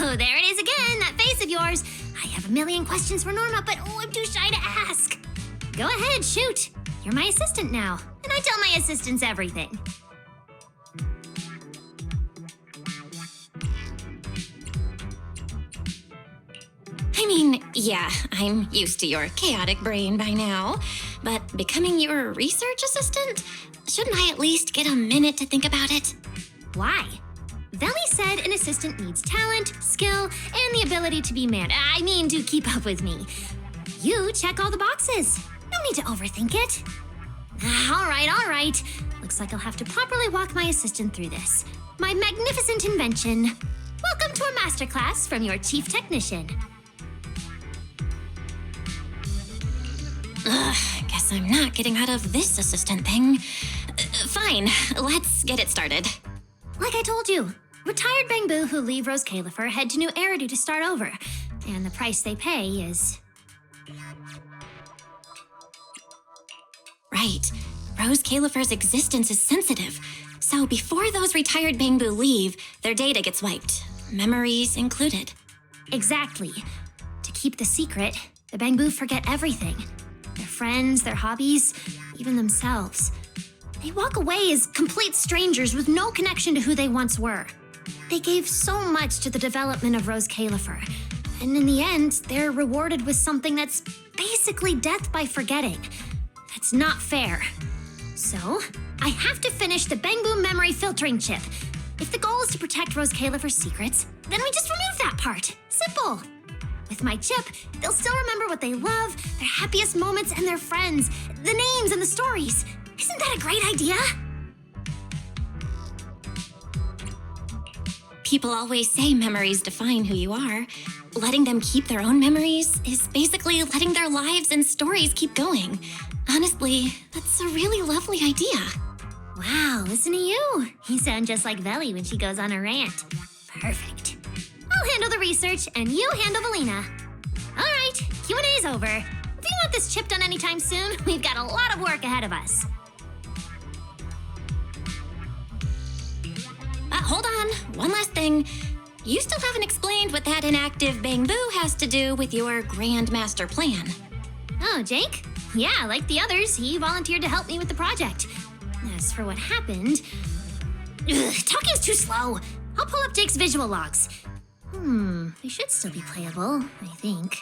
Oh, there it is again, that face of yours. I have a million questions for Norma, but I'm too shy to ask. Go ahead, shoot. You're my assistant now, and I tell my assistants everything. I mean, yeah, I'm used to your chaotic brain by now, but becoming your research assistant? Shouldn't I at least get a minute to think about it? Why? Veli said an assistant needs talent, skill, and the ability to be to keep up with me. You check all the boxes. No need to overthink it. All right. Looks like I'll have to properly walk my assistant through this. My magnificent invention. Welcome to a masterclass from your chief technician. Guess I'm not getting out of this assistant thing. Fine, let's get it started. Like I told you, retired Bangbu who leave Rose Califer head to New Eridu to start over. And the price they pay is... Right. Rose Califer's existence is sensitive. So before those retired Bangbu leave, their data gets wiped. Memories included. Exactly. To keep the secret, the Bangbu forget everything. Their friends, their hobbies, even themselves. They walk away as complete strangers with no connection to who they once were. They gave so much to the development of Rose Califer, and in the end, they're rewarded with something that's basically death by forgetting. That's not fair. So, I have to finish the Bangbu memory filtering chip. If the goal is to protect Rose Califer's secrets, then we just remove that part. Simple. With my chip, they'll still remember what they love, their happiest moments, and their friends, the names and the stories. Isn't that a great idea? People always say memories define who you are. Letting them keep their own memories is basically letting their lives and stories keep going. Honestly, that's a really lovely idea. Wow, listen to you. You sound just like Veli when she goes on a rant. Perfect. I'll handle the research, and you handle Valina. All right, Q&A's over. If you want this chip done anytime soon, we've got a lot of work ahead of us. Hold on, one last thing. You still haven't explained what that inactive Bangbu has to do with your Grand Master plan. Oh, Jake? Yeah, like the others, he volunteered to help me with the project. As for what happened... talking's too slow. I'll pull up Jake's visual logs. They should still be playable, I think.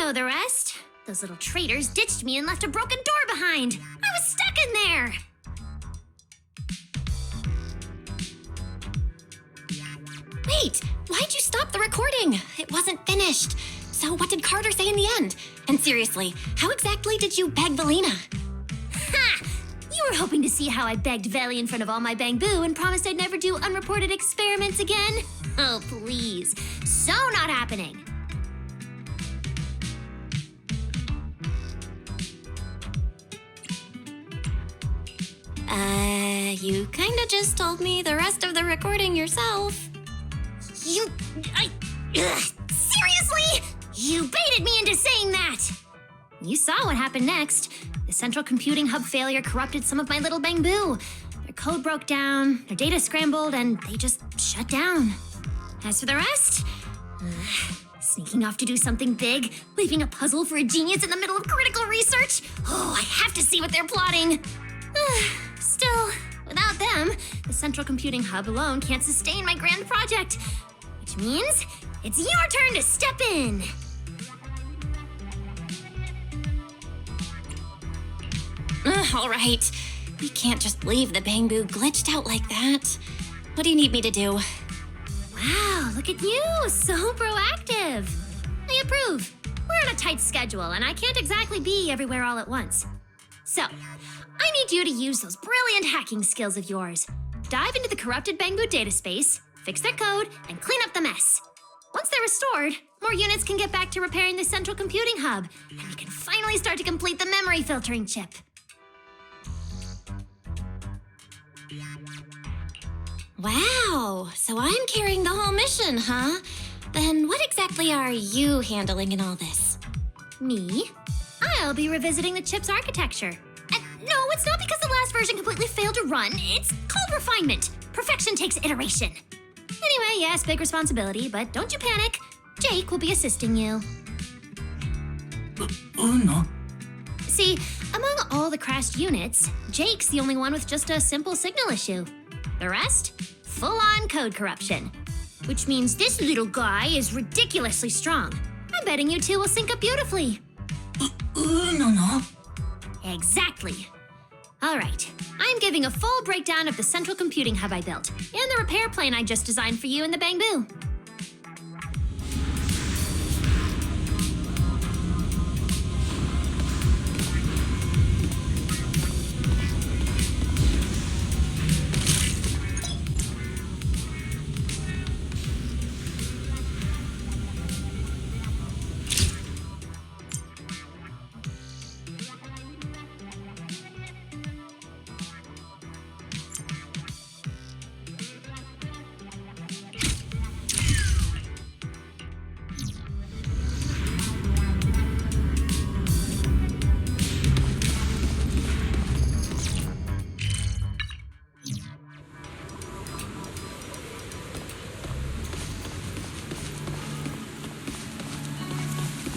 know the rest. Those little traitors ditched me and left a broken door behind. I was stuck in there. Wait, why'd you stop the recording? It wasn't finished. So what did Carter say in the end? And seriously, how exactly did you beg Valina? Ha! You were hoping to see how I begged Veli in front of all my Bangbu and promised I'd never do unreported experiments again? Oh, please. So not happening. You kinda just told me the rest of the recording yourself. Seriously? You baited me into saying that! You saw what happened next. The central computing hub failure corrupted some of my little Bangbu. Their code broke down, their data scrambled, and they just shut down. As for the rest, sneaking off to do something big, leaving a puzzle for a genius in the middle of critical research. Oh, I have to see what they're plotting. Still, without them, the central computing hub alone can't sustain my grand project. Which means it's your turn to step in. All right. We can't just leave the Bangbu glitched out like that. What do you need me to do? Wow, look at you, so proactive. I approve. We're on a tight schedule, and I can't exactly be everywhere all at once. So, I need you to use those brilliant hacking skills of yours. Dive into the corrupted Bangbu data space, fix their code, and clean up the mess. Once they're restored, more units can get back to repairing the central computing hub, and we can finally start to complete the memory filtering chip. Wow, so I'm carrying the whole mission, huh? Then what exactly are you handling in all this? Me? I'll be revisiting the chip's architecture. And no, it's not because the last version completely failed to run. It's called refinement. Perfection takes iteration. Anyway, yes, big responsibility, but don't you panic. Jake will be assisting you. No. See, among all the crashed units, Jake's the only one with just a simple signal issue. The rest? Full-on code corruption. Which means this little guy is ridiculously strong. I'm betting you two will sync up beautifully. No. Exactly. All right, I'm giving a full breakdown of the central computing hub I built and the repair plane I just designed for you in the Bangbu.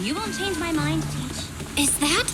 You won't change my mind, Teach. Is that?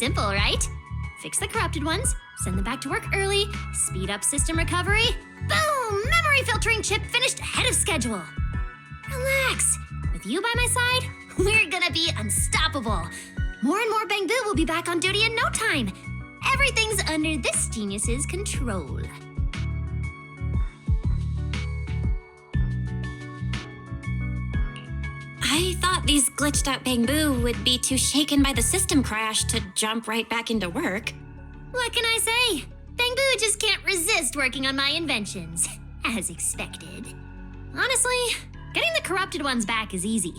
simple, right? Fix the corrupted ones, send them back to work early, speed up system recovery. Boom! Memory filtering chip finished ahead of schedule. Relax. With you by my side, we're gonna be unstoppable. More and more Bang Boo will be back on duty in no time. Everything's under this genius's control. I thought these glitched out Bang Boo would be too shaken by the system crash to jump right back into work. What can I say? Bang Boo just can't resist working on my inventions, as expected. Honestly, getting the corrupted ones back is easy.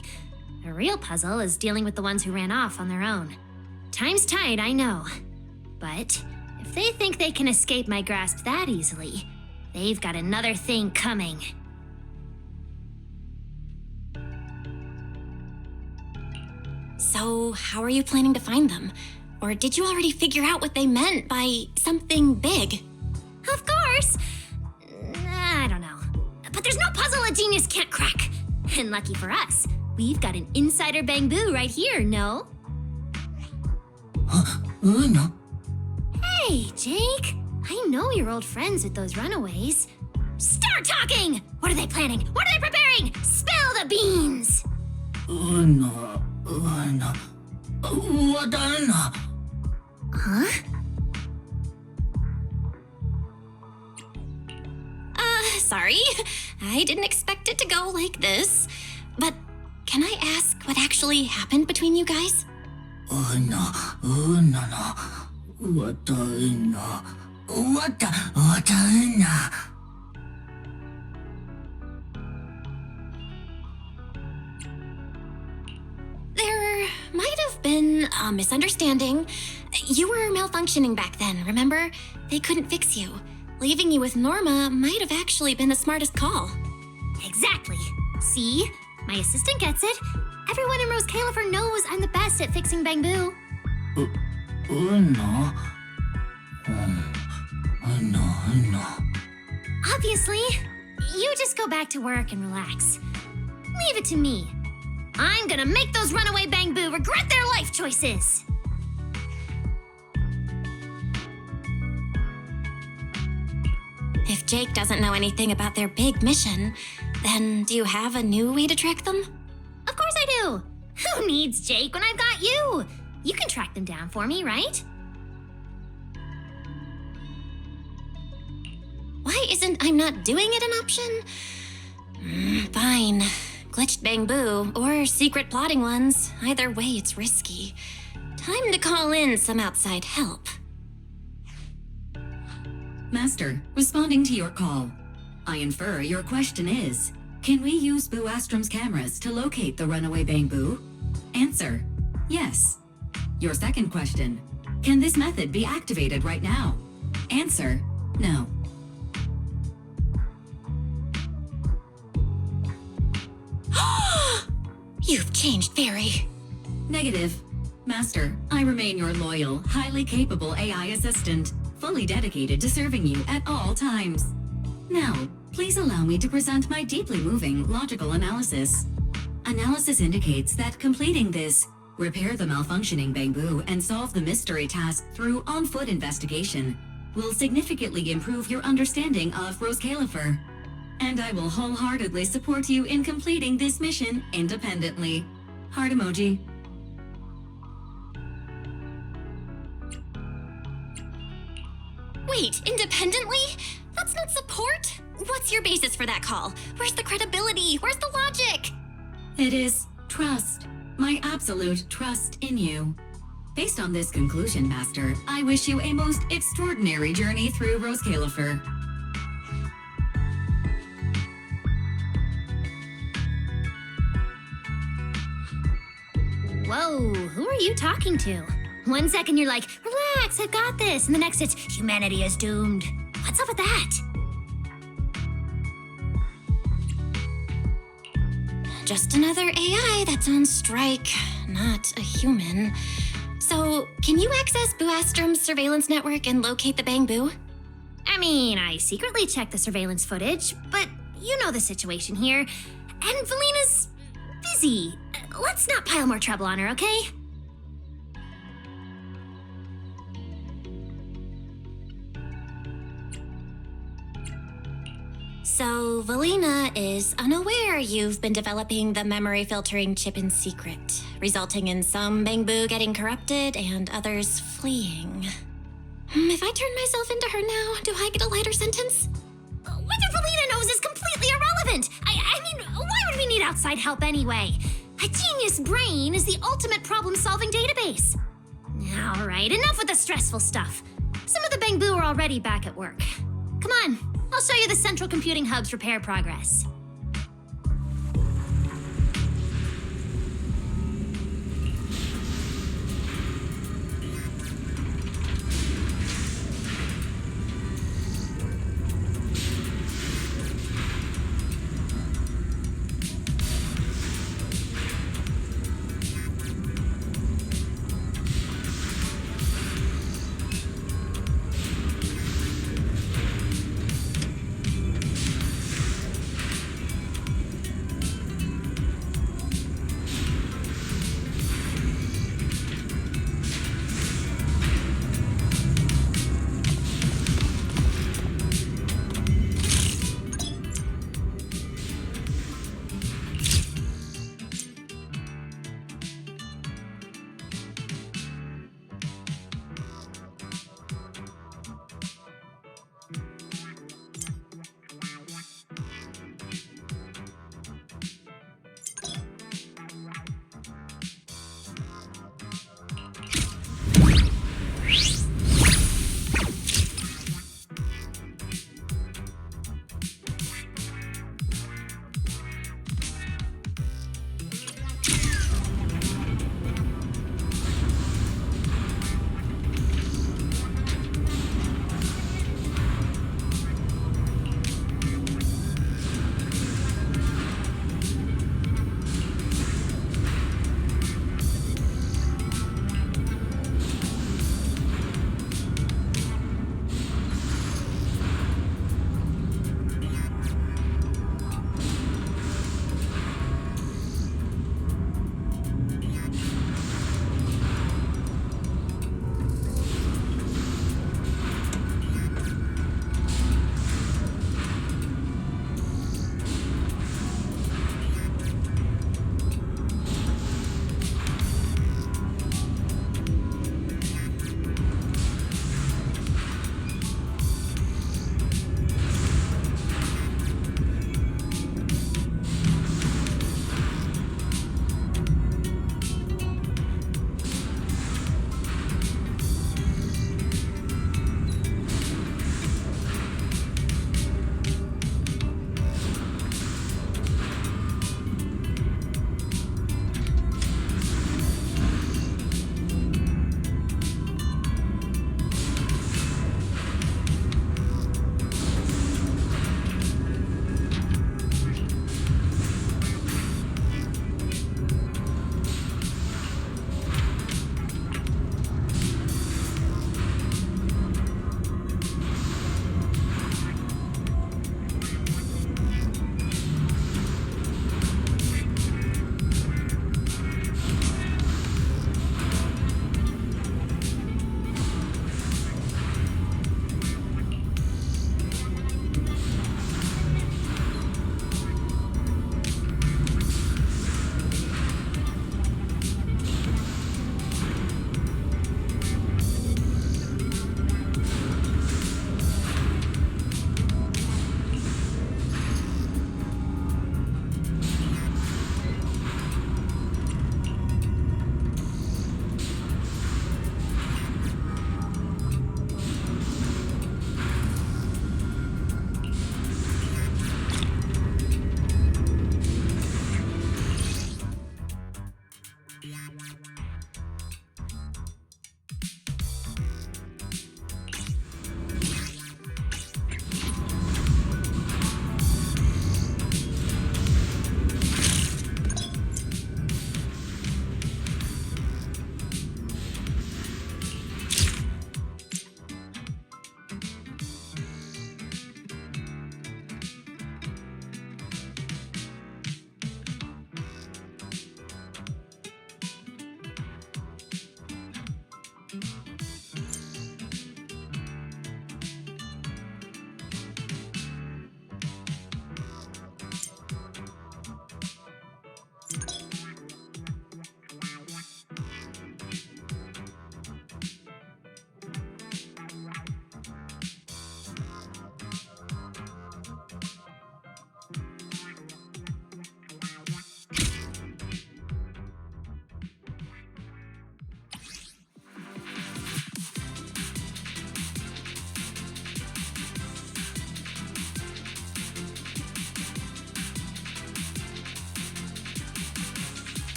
The real puzzle is dealing with the ones who ran off on their own. Time's tight, I know. But if they think they can escape my grasp that easily, they've got another thing coming. So, how are you planning to find them? Or did you already figure out what they meant by something big? Of course! I don't know. But there's no puzzle a genius can't crack. And lucky for us, we've got an insider Bang Boo right here, no? No. Hey, Jake. I know you're old friends with those runaways. Start talking! What are they planning? What are they preparing? Spill the beans! No. What? Huh? Sorry. I didn't expect it to go like this. But can I ask what actually happened between you guys? No. What? There might have been a misunderstanding. You were malfunctioning back then, remember? They couldn't fix you. Leaving you with Norma might have actually been the smartest call. Exactly. See? My assistant gets it. Everyone in Rose Califer knows I'm the best at fixing Bang Boo. No. No. Obviously. You just go back to work and relax. Leave it to me. I'm gonna make those runaway Bang Boo regret their life choices. If Jake doesn't know anything about their big mission, then do you have a new way to track them? Of course I do. Who needs Jake when I've got you? You can track them down for me, right? Why isn't I'm not doing it an option? Fine. Glitched Bang Boo or secret plotting ones. Either way, it's risky. Time to call in some outside help. Master, responding to your call. I infer your question is, can we use Boo Astrum's cameras to locate the runaway Bang Boo? Answer, yes. Your second question, can this method be activated right now? Answer, no. You've changed, Fairy. Negative. Master, I remain your loyal, highly capable AI assistant, fully dedicated to serving you at all times. Now, please allow me to present my deeply moving logical analysis. Analysis indicates that completing this, repair the malfunctioning Bang Boo and solve the mystery task through on-foot investigation, will significantly improve your understanding of Rose Califer. And I will wholeheartedly support you in completing this mission independently. Heart emoji. Wait, independently? That's not support? What's your basis for that call? Where's the credibility? Where's the logic? It is trust. My absolute trust in you. Based on this conclusion, Master, I wish you a most extraordinary journey through Rose Califer. Whoa, who are you talking to? 1 second you're like, relax, I've got this. And the next it's, humanity is doomed. What's up with that? Just another AI that's on strike, not a human. So, can you access Boo Astrum's surveillance network and locate the Bang Boo? I mean, I secretly checked the surveillance footage, but you know the situation here. And Valina's busy. Let's not pile more trouble on her, okay? So, Valina is unaware you've been developing the memory filtering chip in secret, resulting in some Bangbu getting corrupted and others fleeing. If I turn myself into her now, do I get a lighter sentence? Whether Valina knows is completely irrelevant. I mean, why would we need outside help anyway? A genius brain is the ultimate problem-solving database. All right, enough with the stressful stuff. Some of the Bangbu are already back at work. Come on, I'll show you the Central Computing Hub's repair progress.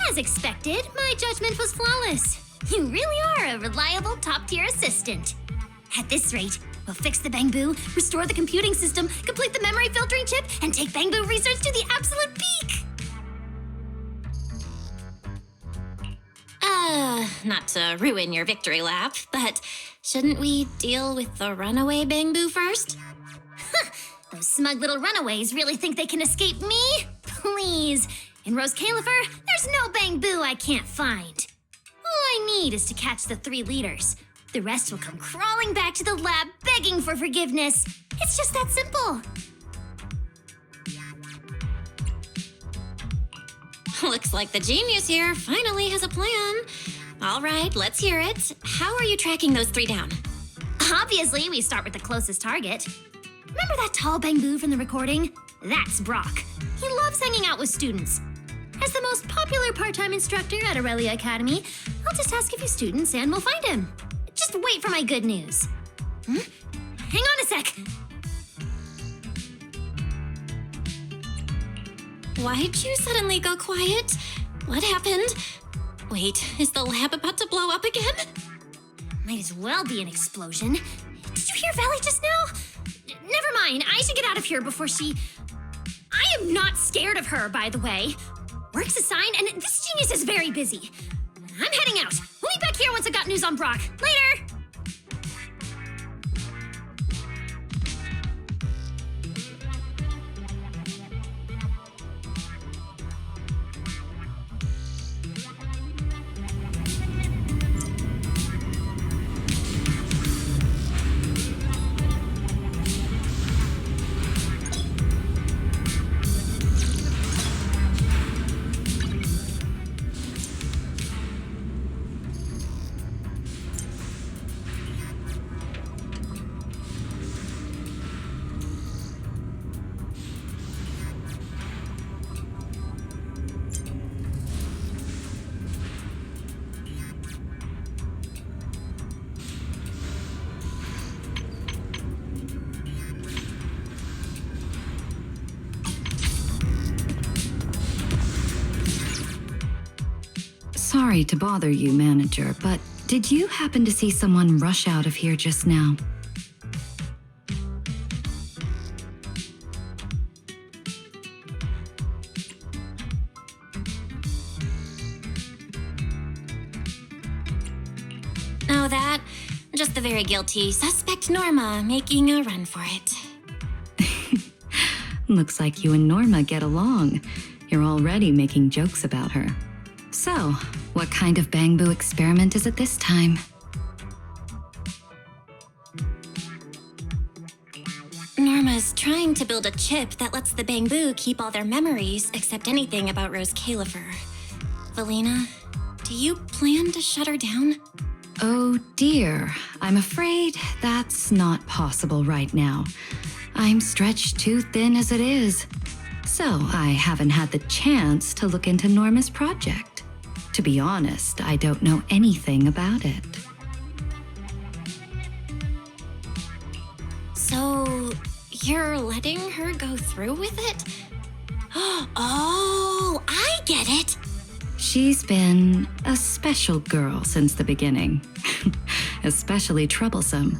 As expected, my judgment was flawless. You really are a reliable top-tier assistant. At this rate, we'll fix the Bangbu, restore the computing system, complete the memory filtering chip, and take Bangbu research to the absolute peak! Not to ruin your victory lap, but shouldn't we deal with the runaway Bangbu first? Those smug little runaways really think they can escape me? Please. In Rose Califer, there's no Bangbu I can't find. All I need is to catch the 3 leaders. The rest will come crawling back to the lab begging for forgiveness. It's just that simple. Looks like the genius here finally has a plan. All right, let's hear it. How are you tracking those 3 down? Obviously, we start with the closest target. Remember that tall Bangbu from the recording? That's Brock. He loves hanging out with students. As the most popular part-time instructor at Aurelia Academy, I'll just ask a few students and we'll find him. Just wait for my good news. Hang on a sec. Why'd you suddenly go quiet? What happened? Wait, is the lab about to blow up again? Might as well be an explosion. Did you hear Valley just now? Never mind, I should get out of here before she... I am not scared of her, by the way. Work's assigned, and this genius is very busy. I'm heading out. We'll meet back here once I've got news on Brock. Later! Sorry to bother you, Manager, but did you happen to see someone rush out of here just now? Oh, that? Just the very guilty suspect Norma making a run for it. Looks like you and Norma get along. You're already making jokes about her. So, what kind of Bangbu experiment is it this time? Norma's trying to build a chip that lets the Bangbu keep all their memories except anything about Rose Califer. Valina, do you plan to shut her down? Oh dear, I'm afraid that's not possible right now. I'm stretched too thin as it is. So I haven't had the chance to look into Norma's project. To be honest, I don't know anything about it. So, you're letting her go through with it? Oh, I get it! She's been a special girl since the beginning. Especially troublesome.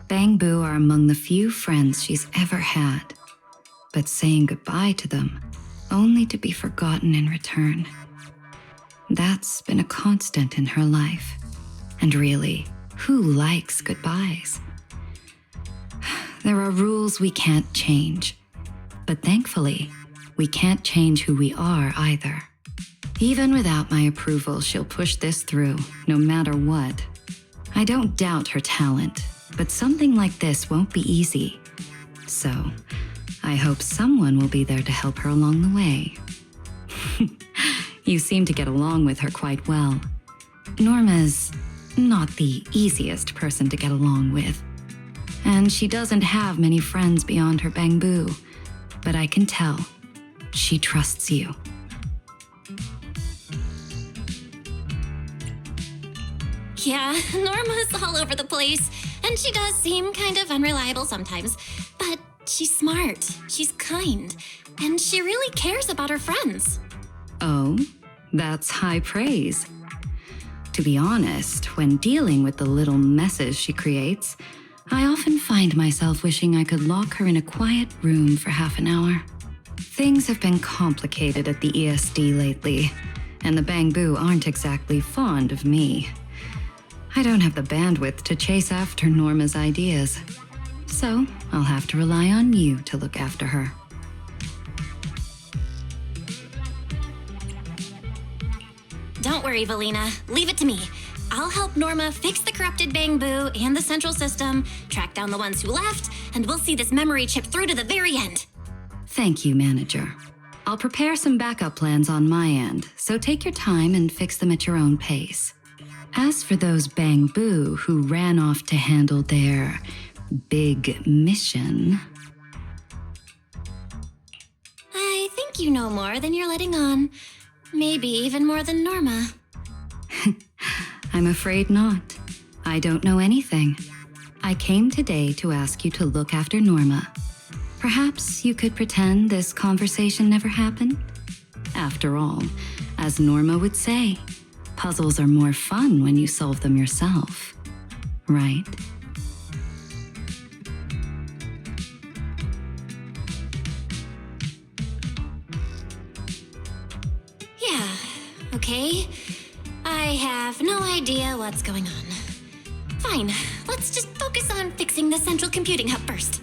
Bangbu are among the few friends she's ever had. But saying goodbye to them, only to be forgotten in return. That's been a constant in her life. And really, who likes goodbyes? There are rules we can't change. But thankfully, we can't change who we are either. Even without my approval, she'll push this through, no matter what. I don't doubt her talent, but something like this won't be easy. So, I hope someone will be there to help her along the way. You seem to get along with her quite well. Norma's not the easiest person to get along with. And she doesn't have many friends beyond her Bangbu. But I can tell, she trusts you. Yeah, Norma's all over the place, and she does seem kind of unreliable sometimes. But she's smart, she's kind, and she really cares about her friends. Oh, that's high praise. To be honest, when dealing with the little messes she creates, I often find myself wishing I could lock her in a quiet room for half an hour. Things have been complicated at the ESD lately, and the Bangbu aren't exactly fond of me. I don't have the bandwidth to chase after Norma's ideas, so I'll have to rely on you to look after her. Don't worry, Valina. Leave it to me. I'll help Norma fix the corrupted Bangbu and the central system, track down the ones who left, and we'll see this memory chip through to the very end. Thank you, Manager. I'll prepare some backup plans on my end, so take your time and fix them at your own pace. As for those Bangbu who ran off to handle their big mission... I think you know more than you're letting on. Maybe even more than Norma. I'm afraid not. I don't know anything. I came today to ask you to look after Norma. Perhaps you could pretend this conversation never happened? After all, as Norma would say, puzzles are more fun when you solve them yourself, right? Yeah, okay. I have no idea what's going on. Fine, let's just focus on fixing the central computing hub first.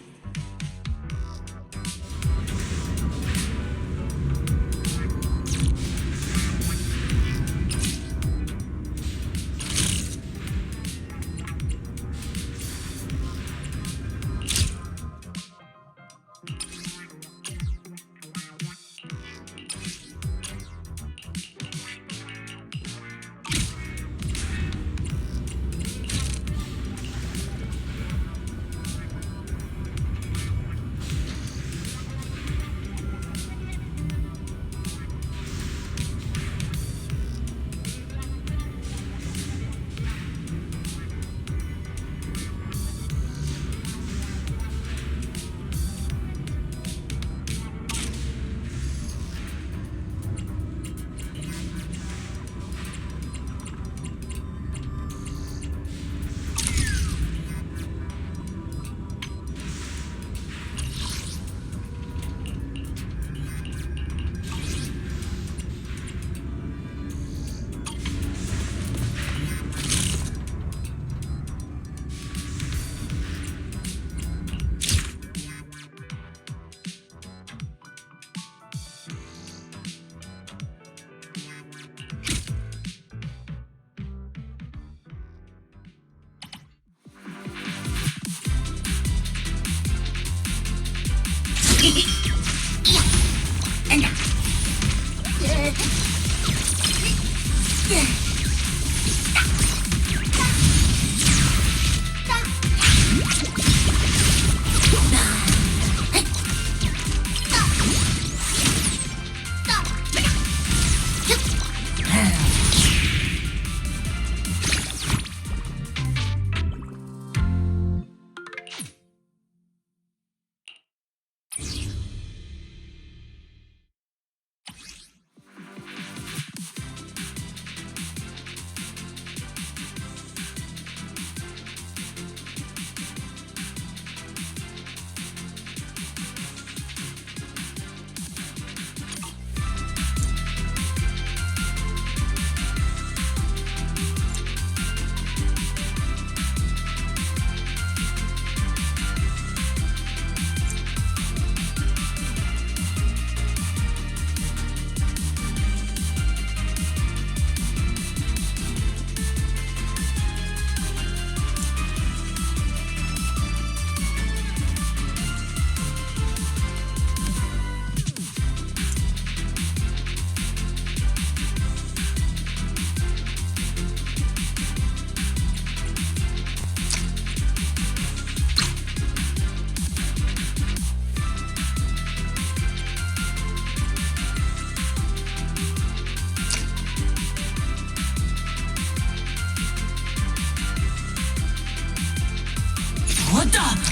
what the?